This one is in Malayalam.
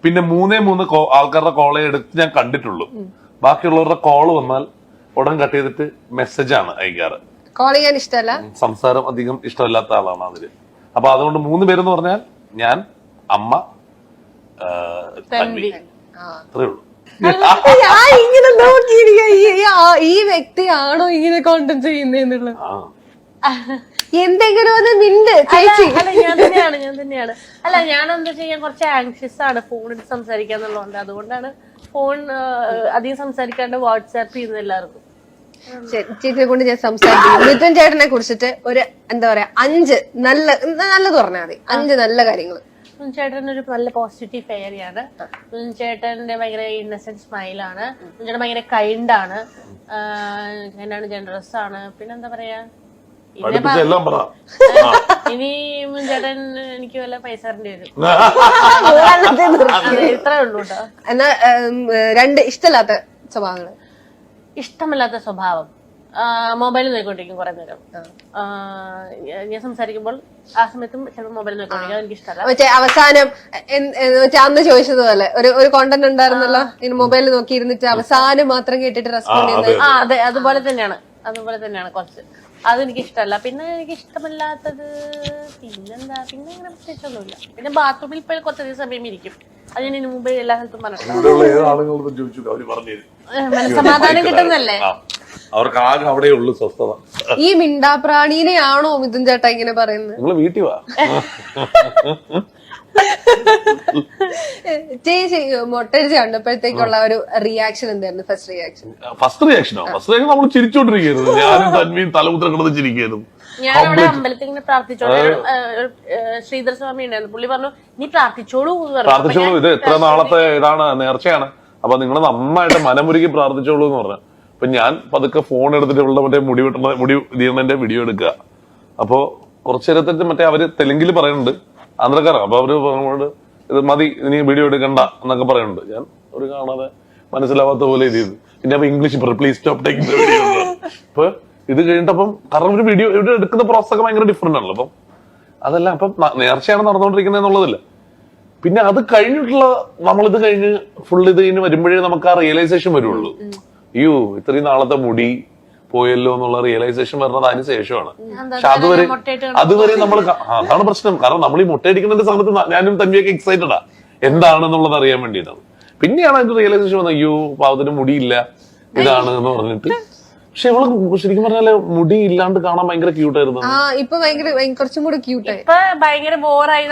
പിന്നെ 3 ആൾക്കാരുടെ കോളേ എടുത്ത് ഞാൻ കണ്ടിട്ടുള്ളൂ. ബാക്കിയുള്ളവരുടെ കോള് വന്നാൽ ഉടൻ കട്ട് ചെയ്തിട്ട് മെസ്സേജാണ് അയക്കാറ്. കോൾ ചെയ്യാൻ ഇഷ്ടമല്ല, സംസാരം അധികം ഇഷ്ടമല്ലാത്ത ആളാണ് അതില്. അപ്പൊ അതുകൊണ്ട് 3 പേരെന്ന് പറഞ്ഞാൽ ഞാൻ, അമ്മ, തൻവി, അത്രേ ഉള്ളൂ. ഞാൻ ഇങ്ങനെ നോക്കിയിരിക്കുക ഈ വ്യക്തിയാണോ ഇങ്ങനെ കോണ്ടന്റ് ചെയ്യുന്നതെന്നുള്ളത്. എന്തെങ്കിലും ഒന്ന് മിണ്ട് ചേച്ചി. അല്ല ഞാൻ തന്നെയാണ്. അല്ല ഞാൻ എന്താ ചെയ്യാൻ കുറച്ച് ആങ്ഷ്യസ് ആണ് ഫോണിൽ സംസാരിക്കാന്നുള്ളതുകൊണ്ട്. അതുകൊണ്ടാണ് ഫോൺ അധികം സംസാരിക്കാണ്ട് വാട്സാപ്പ് ചെയ്യുന്നത് എല്ലാവർക്കും. ചേച്ചിയെ കൊണ്ട് ഞാൻ സംസാരിക്കുന്നു. മിഥുൻ ചേട്ടനെ കുറിച്ചിട്ട് ഒരു എന്താ പറയാ 5 നല്ലത് പറഞ്ഞാൽ മതി. 5 നല്ല കാര്യങ്ങൾ. ചേട്ടൻ ഒരു നല്ല പോസിറ്റീവ് ഫെയറിയാണ്. ചേട്ടന്റെ ഭയങ്കര ഇന്നസെന്റ് സ്മൈലാണ്. ചേട്ടൻ ഭയങ്കര കൈൻഡ് ആണ്. എന്താണ് ജനറസ് ആണ്. പിന്നെന്താ പറയാ, ഇനി ചേട്ടൻ എനിക്ക് വല്ല പൈസ തരേണ്ടി വരും. ഇത്രേ ഉള്ളൂ കേട്ടോ. എന്നാ 2 ഇഷ്ടമില്ലാത്ത സ്വഭാവങ്ങൾ. ഇഷ്ടമല്ലാത്ത സ്വഭാവം, മൊബൈൽ നോക്കിക്കൊണ്ടിരിക്കും കുറെ നേരം. ഞാൻ സംസാരിക്കുമ്പോൾ ആ സമയത്തും ചിലപ്പോൾ മൊബൈൽ നോക്കിക്കൊണ്ടിരിക്കും. എനിക്ക് ഇഷ്ടമല്ല. അവസാനം അന്ന് ചോദിച്ചതുപോലെ ഒരു കോണ്ടന്റ് ഉണ്ടായിരുന്നല്ലോ, മൊബൈൽ നോക്കി ഇരുന്നിട്ട് അവസാനം മാത്രം കേട്ടിട്ട് റെസ്പോണ്ട് ചെയ്യുന്നത്. അതെ, അതുപോലെ തന്നെയാണ് കുറച്ച്. അതെനിക്ക് ഇഷ്ടമല്ല. പിന്നെ എനിക്ക് ഇഷ്ടമല്ലാത്തത് പിന്നെന്താ, പിന്നെ അങ്ങനെ പ്രത്യേകിച്ചൊന്നുമില്ല. പിന്നെ ബാത്റൂമിൽ പോയി കുറച്ചധികം സമയം ഇരിക്കും. അത് ഞാൻ ഇതിനു മുമ്പ് എല്ലാ സ്ഥലത്തും പറഞ്ഞിട്ടുണ്ട്. മനസ്സമാധാനം കിട്ടുന്നല്ലേ. അവർക്ക് ആകെ അവിടെ ഉള്ളു സ്വസ്ഥത. ഈ മിണ്ടാപ്രാണീനെയാണോ മിഥുൻ ചേട്ടാ ഇങ്ങനെ പറയുന്നത്? നിങ്ങള് വീട്ടിൽ വാ. ചേച്ചി മൊട്ടടിച്ച് കണ്ടപ്പോഴത്തേക്കുള്ള ഒരു റിയാക്ഷൻ എന്തായിരുന്നു? ഫസ്റ്റ് റിയാക്ഷനോ? നമ്മൾ ചിരിച്ചോണ്ടിരിക്കുന്നു. ഞാനും തൻവിയും തലമുദ്ര കിടന്ന് ചിരിക്കുന്നു. ഞാനവിടെ അമ്പലത്തിൽ ഇങ്ങനെ പ്രാർത്ഥിച്ചോളൂ. ശ്രീധർ സ്വാമി ഉണ്ടായിരുന്നു. പുള്ളി പറഞ്ഞു നീ പ്രാർത്ഥിച്ചോളൂ. ഇത് എത്ര നാളത്തെ ഇതാണ്, നേർച്ചയാണ്. അപ്പൊ നിങ്ങൾ നന്നായിട്ട് മനമുരുകി പ്രാർത്ഥിച്ചോളൂ എന്ന് പറഞ്ഞു. അപ്പൊ ഞാൻ പതുക്കെ ഫോൺ എടുത്തിട്ട് ഇവിടെ മറ്റേ മുടി തീർന്നതിന്റെ വീഡിയോ എടുക്കുക. അപ്പൊ കുറച്ചു നേരത്തെ മറ്റേ അവര് തെലുങ്കിൽ പറയുന്നുണ്ട്, ആന്ധ്രക്കാരാണ്. അപ്പൊ അവര് ഇത് മതി, ഇനി വീഡിയോ എടുക്കണ്ട എന്നൊക്കെ പറയുന്നുണ്ട്. ഞാൻ ഒരു കാണാതെ മനസ്സിലാവാത്ത പോലെ ഇത് ചെയ്തു. പിന്നെ അപ്പൊ English please stop taking the video. അപ്പൊ ഇത് കഴിഞ്ഞിട്ടപ്പം കാരണം ഒരു വീഡിയോ ഇവിടെ എടുക്കുന്ന പ്രോസസ് ഒക്കെ ഭയങ്കര ഡിഫറെന്റ് ആണല്ലോ. അപ്പം അതല്ല, അപ്പം നേർച്ചയാണ് നടന്നുകൊണ്ടിരിക്കുന്നത് എന്നുള്ളതില്ല. പിന്നെ അത് കഴിഞ്ഞിട്ടുള്ള നമ്മളിത് കഴിഞ്ഞ് ഫുൾ ഇത് കഴിഞ്ഞ് വരുമ്പോഴേ നമുക്ക് ആ റിയലൈസേഷൻ വരുള്ളൂ. അയ്യോ ഇത്രയും നാളത്തെ മുടി പോയല്ലോ എന്നുള്ള റിയലൈസേഷൻ വരുന്നത് അതിന് ശേഷമാണ്. പക്ഷെ അതുവരെ നമ്മൾ അതാണ് പ്രശ്നം. കാരണം നമ്മൾ ഈ മുട്ടയടിക്കുന്നതിന്റെ സമയത്ത് ഞാനും തമ്മിയൊക്കെ എക്സൈറ്റഡാ എന്താണെന്നുള്ളത് അറിയാൻ വേണ്ടിയിട്ടാണ്. പിന്നെയാണ് അതിന്റെ റിയലൈസേഷൻ വന്നത്, അയ്യോ പാവത്തിന് മുടിയില്ല ഇതാണ് എന്ന് പറഞ്ഞിട്ട്. പക്ഷെ ഇവള് ശരിക്കും പറഞ്ഞാല് മുടി ഇല്ലാണ്ട് കാണാൻ ഭയങ്കര ക്യൂട്ടായിരുന്നു. ഇപ്പൊ കുറച്ചും കൂടി ക്യൂട്ടായി. ഇപ്പൊ ഭയങ്കര ബോറായി.